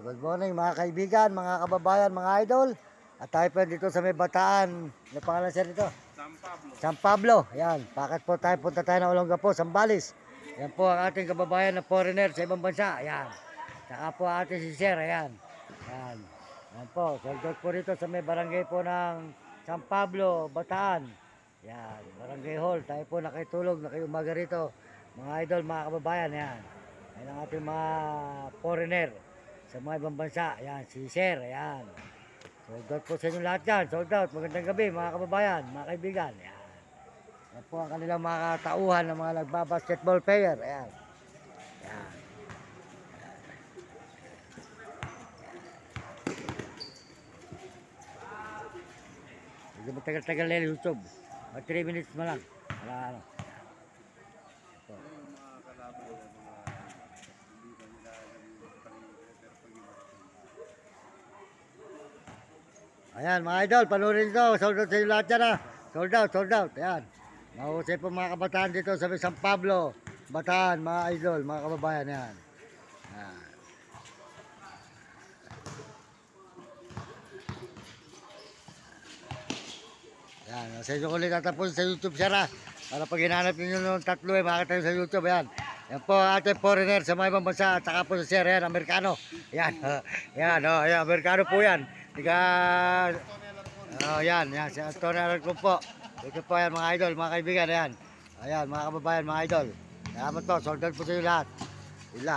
Good morning mga kaibigan, mga kababayan, mga idol. At tayo po dito sa may Bataan. Ano pangalan siya dito? San Pablo. San Pablo. Yan. Bakit po tayo punta tayo ng Olongapo, Zambales. Yan po ang ating kababayan na foreigner sa ibang bansa. Yan. Saka po ating si Sir. Yan. Yan. Yan po. Sagot po dito sa may barangay po ng San Pablo, Bataan. Yan. Barangay Hall. Tayo po nakitulog, nakiumaga rito. Mga idol, mga kababayan. Yan. Yan ang ating mga foreigner sa mga ibang bansa. Ayan, si Sir. Ayan. Sold out po sa inyo lahat yan. Sold out. Magandang gabi mga kababayan, mga kaibigan. Ayan. Yan po ang kanilang mga katauhan ng mga nagbabasketball player. Ayan. Ayan. Hindi matagal-tagal na yung YouTube. 3 minutes mo lang. Wala ano. Ito. Ayan mga idol, panoorin ito. Sold out sa inyo lahat yan ha. Sold out, sold out. Ayan. Mahusay po mga kabataan dito sa San Pablo, Bataan, mga idol, mga kababayan. Ayan. Ayan. Ayan. Sa inyo ko ulit tatapos sa YouTube siya na. Para pag hinanap ninyo ng tatlo makakita nyo sa YouTube. Ayan. Yan po ating foreigner sa mga ibang bansa. At saka po sa Sir, ayan, Amerikano. Ayan. Ayan, oh, ayan, Amerikano po yan. Tiga, yan, yan, si Antonio Alarcon po. Ito po yan mga idol, mga kaibigan, ayan. Ayan, mga kababayan, mga idol. Salamat po, sold out po sa inyo lahat. Ila.